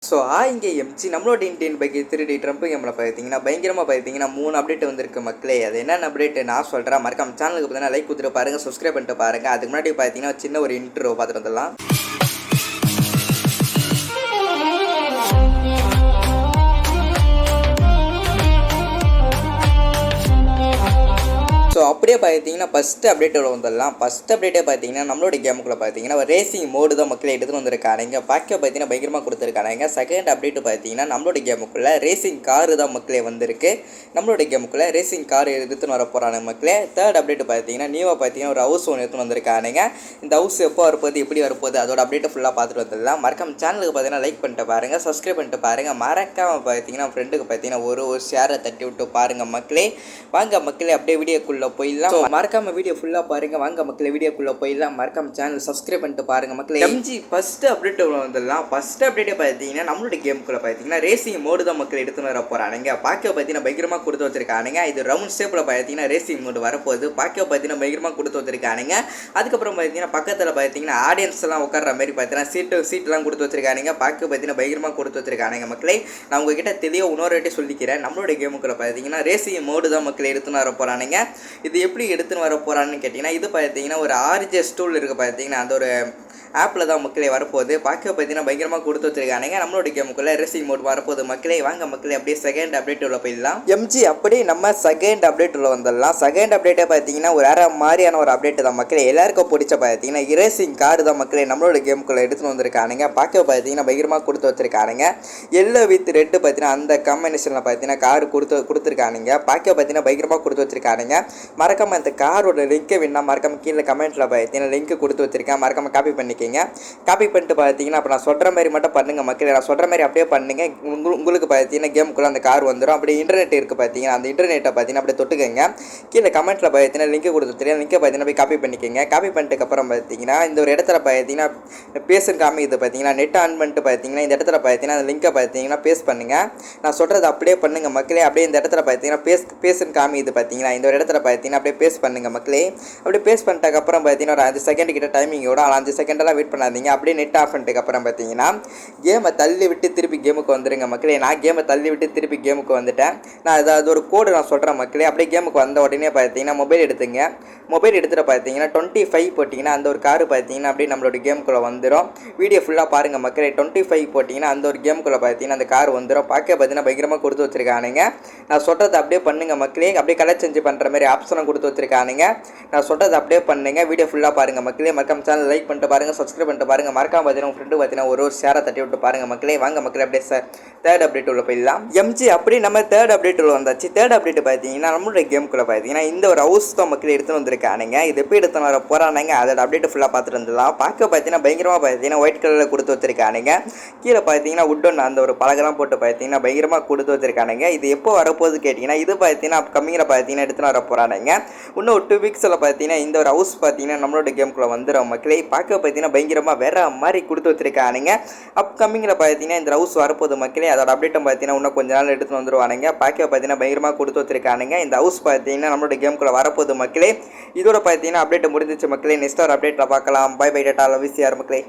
So இங்கே MG நம்மளோட Indian bike 3D Trump கேமில் பார்த்தீங்கன்னா பயங்கரமாக பார்த்தீங்கன்னா 3 அப்டேட் வந்திருக்கு மக்களே. அது என்னென்ன அப்டேட் நான் சொல்கிறேன். மறக்காம சேனலுக்கு பார்த்தீங்கன்னா லைக் கொடுத்துட்டு பாருங்கள், சப்ஸ்கிரைப் பண்ணிட்டு பாருங்கள். அதுக்கு முன்னாடி பார்த்தீங்கன்னா சின்ன ஒரு இன்ட்ரோ பார்த்துட்டு வந்துடலாம். ஸோ அப்படியே பார்த்தீங்கன்னா ஃபஸ்ட்டு அப்டேட்டோட வந்துடலாம். ஃபஸ்ட் அப்டேட்டே பார்த்தீங்கன்னா நம்மளோட கேமுக்குள்ளே பார்த்தீங்கன்னா ரேசிங் மோடு தான் மக்களே எடுத்துகிட்டு வந்திருக்கானுங்க. பார்க்க பார்த்தீங்கன்னா பயங்கரமாக கொடுத்துருக்கானுங்க. செகண்ட் அப்டேட்டு பார்த்தீங்கன்னா நம்மளோட கேமுக்குள்ளே ரேசிங் காரு தான் மக்களே வந்திருக்கு. நம்மளோட கேமுக்குள்ளே ரேசிங் கார் எடுத்துன்னு வர போகிறானுங்க மக்களே. தேர்ட் அப்டேட்டு பார்த்தீங்கன்னா நியூவாக பார்த்தீங்கன்னா ஒரு ஹவுஸ் ஒன்று எடுத்துன்னு வந்திருக்கானுங்க. இந்த ஹவுஸ் எப்போ வரப்போது, எப்படி வரப்போகுது, அதோட அப்டேட்டை ஃபுல்லாக பார்த்துட்டு வந்துடலாம். மறக்காம சேனலுக்கு பார்த்தீங்கன்னா லைக் பண்ணிட்டு பாருங்கள், சப்ஸ்கிரைப் பண்ணிட்டு பாருங்கள். மறக்காமல் பார்த்தீங்கன்னா ஃப்ரெண்டுக்கு பார்த்தீங்கன்னா ஒரு ஷேரை தட்டி விட்டு பாருங்கள் மக்களே. வாங்க மக்களே அப்படியே வீடியோக்குள்ளே போயிடலாம். மறக்காம வீடியோ ஃபுல்லாக பாருங்க. வாங்க மக்களே வீடியோக்குள்ளே போயிடலாம். மறக்காம சேனல் சப்ஸ்கிரைப் பண்ணிட்டு பாருங்க மக்களே. எம்ஜி ஃபர்ஸ்ட் அப்டேட் வந்துடலாம். ஃபர்ஸ்ட் அப்டேட்டே பார்த்தீங்கன்னா நம்மளோட கேமுக்குள்ளே பார்த்தீங்கன்னா ரேசிங் மோடு தான் மக்கள் எடுத்துன்னு வர போகிறானுங்க. பார்க்க பார்த்தீங்கன்னா பயங்கரமாக கொடுத்து வச்சிருக்கானுங்க. இது ரவுண்ட் ஷேப்பில் பார்த்தீங்கன்னா ரேசிங் மோடு வரப்போகுது. பார்க்க பார்த்தீங்கன்னா பயங்கரமாக கொடுத்து வச்சிருக்கானுங்க. அதுக்கப்புறம் பார்த்தீங்கன்னா பக்கத்தில் பார்த்தீங்கன்னா ஆடியன்ஸ் எல்லாம் உட்கார்ற மாதிரி பார்த்தீங்கன்னா சீட்லாம் கொடுத்து வச்சிருக்கானுங்க. பார்க்க பார்த்தீங்கன்னா பயங்கரமாக கொடுத்து வச்சிருக்கானுங்க மக்களே. நான் உங்ககிட்ட தெளிவாக இன்னொரு வாட்டி சொல்லிக்கிறேன். நம்மளோட கேமுக்குள்ளே பார்த்தீங்கன்னா ரேசிங் மோடு தான் மக்கள் எடுத்துன்னு வர போகிறானுங்க. இது எப்படி எடுத்துன்னு வர போகிறான்னு கேட்டிங்கன்னா, இது பார்த்தீங்கன்னா ஒரு ஆர்ஜிஎஸ் டூல் இருக்குது பார்த்தீங்கன்னா, அந்த ஒரு ஆப்பில் தான் மக்களே வரப்போகுது. பார்க்க பார்த்தீங்கன்னா பயங்கரமாக கொடுத்து வச்சிருக்கானுங்க. நம்மளோட கேமுக்குள்ளே ரேசிங் மோட் வரப்போகுது மக்களே. வாங்க மக்களே அப்படியே செகண்ட் அப்டேட் உள்ள போயிடலாம். எம்ஜி அப்படியே நம்ம செகண்ட் அப்டேட் உள்ள வந்துடலாம். செகண்ட் அப்டேட்டே பார்த்தீங்கன்னா ஒரு வேறு மாதிரியான ஒரு அப்டேட் தான் மக்களே. எல்லாருக்கும் பிடிச்ச பார்த்தீங்கன்னா ரேசிங் கார் தான் மக்களே நம்மளோட கேமுக்குள்ளே எடுத்துன்னு வந்திருக்கானுங்க. பார்க்க பார்த்தீங்கன்னா பயங்கரமாக கொடுத்து வச்சிருக்கானுங்க. எல்லோ வித் ரெட்டு பார்த்தீங்கன்னா அந்த காம்பினேஷனில் பார்த்தீங்கன்னா கார் கொடுத்துருக்கானுங்க. பார்க்க பார்த்தீங்கன்னா பயங்கரமாக கொடுத்து வச்சிருக்கானுங்க. மறக்காமல் அந்த காரோட லிங்க்கை வேணா மறக்காமல் கீழே கமெண்ட்டில் பார்த்தீங்கன்னா லிங்க் கொடுத்து வச்சிருக்கேன். மறக்காமல் காப்பி பண்ணிக்கோங்க. காப்பி பண்ணிட்டு பார்த்தீங்கன்னா அப்போ நான் சொல்கிற மாதிரி மட்டும் பண்ணுங்கள் மக்களே. நான் சொல்கிற மாதிரி அப்படியே பண்ணுங்க. உங்களுக்கு பார்த்தீங்கன்னா கேமுக்குள்ளே அந்த கார் வந்துடும். அப்படியே இன்டர்நெட் இருக்குது பார்த்தீங்கன்னா, அந்த இன்டர்நெட்டை பார்த்தீங்கன்னா அப்படியே தொட்டுக்கங்க. கீழே கமெண்ட்டில் பார்த்தீங்கன்னா லிங்க் கொடுத்துருக்கேன். லிங்கை பார்த்தீங்கன்னா போய் காப்பி பண்ணிக்கோங்க. காப்பி பண்ணிட்டுக்கப்புறம் பார்த்தீங்கன்னா இந்த ஒரு இடத்துல பார்த்தீங்கன்னா பேசுன்னு காமிக்குது பார்த்தீங்கன்னா, நெட் ஆன் பண்ணிட்டு பார்த்தீங்கன்னா இந்த இடத்துல பார்த்தீங்கன்னா அந்த லிங்கை பார்த்தீங்கன்னா பேஸ்ட் பண்ணுங்கள். நான் சொல்கிறது அப்படியே பண்ணுங்கள் மக்களே. அப்படியே இந்த இடத்துல பார்த்தீங்கன்னா பேசுன்னு காமிக்குது பார்த்தீங்கன்னா, இந்த ஒரு இடத்துல பார்த்தீங்கன்னா அப்படியே பேஸ்ட் பண்ணுங்கள் மக்களே. அப்படியே பேஸ்ட் பண்ணிட்டதுக்கப்புறம் பார்த்தீங்கன்னா ஒரு 5 செகண்ட் கிட்ட டைமிங்கோட 5 செகண்டெல்லாம் வெயிட் பண்ணாதீங்க. அப்படியே நெட் ஆஃப் பண்ணிட்டுக்கப்புறம் பார்த்தீங்கன்னா கேமை தள்ளி விட்டு திருப்பி கேமுக்கு வந்துடுங்க மக்களே. நான் கேமை தள்ளி விட்டு திருப்பி கேமுக்கு வந்துட்டேன். நான் அது ஒரு கோடு நான் சொல்கிறேன் மக்களே. அப்படியே கேமுக்கு வந்த உடனே பார்த்தீங்கன்னா மொபைல் எடுத்துங்க. மொபைல் எடுத்துகிட்டு பார்த்தீங்கன்னா 25 போட்டிங்கன்னா அந்த ஒரு காரு பார்த்தீங்கன்னா அப்படியே நம்மளோட கேமுக்குள்ளே வந்துடும். வீடியோ ஃபுல்லாக பாருங்கள் மக்களே. 25 போட்டிங்கன்னா அந்த ஒரு கேமுக்குள்ளே பார்த்தீங்கன்னா அந்த கார் வந்துடும். பார்க்க பார்த்தீங்கன்னா பயங்கரமாக கொடுத்து வச்சிருக்கானுங்க. நான் சொல்கிறது அப்படியே பண்ணுங்கள் மக்களே. அப்படியே கலர் செஞ்சு பண்ணுற மாதிரி ஆப்ஷனும் கொடுத்து வச்சிருக்கானுங்க. நான் சொல்கிறது அப்படியே பண்ணுங்க. வீடியோ ஃபுல்லாக பாருங்கள் மக்களே. மறக்காம சேனல் லைக் பண்ணிட்டு பாருங்கள், சப்ஸ்கிரைப் பண்ணிட்டு பாருங்கள். மறக்காம பார்த்தீங்கன்னா உங்கள் ஃப்ரெண்டு பார்த்தீங்கன்னா ஒரு ஷேரை தட்டி விட்டு பாருங்கள் மக்களே. வாங்க மக்களே அப்படியே தேர்ட் அப்டேட் உள்ள போயிடலாம். எம்ஜி அப்படி நம்ம தேர்ட் அப்டேட் உள்ள வந்தாச்சு. தேர்ட் அப்டேட் பார்த்தீங்கன்னா நம்மளுடைய கேமுக்குள்ளே பார்த்தீங்கன்னா இந்த ஒரு ஹவுஸ் தான் மக்களே எடுத்துன்னு வந்திருக்கானுங்க. இது எப்படி எடுத்துன்னு வர போகிறானுங்க அதோட அப்டேட் ஃபுல்லாக பார்த்துட்டு வந்துடலாம். பார்க்க பார்த்தீங்கன்னா பயங்கரமாக பார்த்தீங்கன்னா ஒயிட் கலரில் கொடுத்து வச்சிருக்கானுங்க. கீழே பார்த்தீங்கன்னா உட்டன் அந்த ஒரு பலகெல்லாம் போட்டு பார்த்தீங்கன்னா பயங்கரமாக கொடுத்து வச்சிருக்கானுங்க. இது எப்போ வரப்போகுது கேட்டிங்கன்னா, இது பார்த்தீங்கன்னா கம்மியில் பார்த்தீங்கன்னா எடுத்துன்னு வர போகிறானுங்க. இன்னும் ஒரு 2 வீக்ஸில் பார்த்தீங்கன்னா இந்த ஒரு ஹவுஸ் பார்த்தீங்கன்னா நம்மளோட கேமுக்குள்ளே வந்துடும் மக்களே. பார்க்க பார்த்தீங்கன்னா பயங்கரமாக வேற மாதிரி கொடுத்து வச்சிருக்கானுங்க. அப்கமிங்கில் பார்த்தீங்கன்னா இந்த ஹவுஸ் வரப்போகுது மக்களே. அதோட அப்டேட்டும் பார்த்தீங்கன்னா இன்னும் கொஞ்ச நாள் எடுத்துன்னு வந்துடுவானுங்க. பார்க்க பார்த்தீங்கன்னா பயங்கரமாக கொடுத்து வச்சிருக்கானுங்க. இந்த ஹவுஸ் பார்த்தீங்கன்னா நம்மளோட கேமுக்குள்ளே வரப்போகுது மக்களே. இதோட பார்த்தீங்கன்னா அப்டேட் முடிஞ்சிச்சு மக்களே. நெக்ஸ்ட் ஒரு அப்டேட்டில் பார்க்கலாம். பை பை டாடா லவ் யூ மக்களே.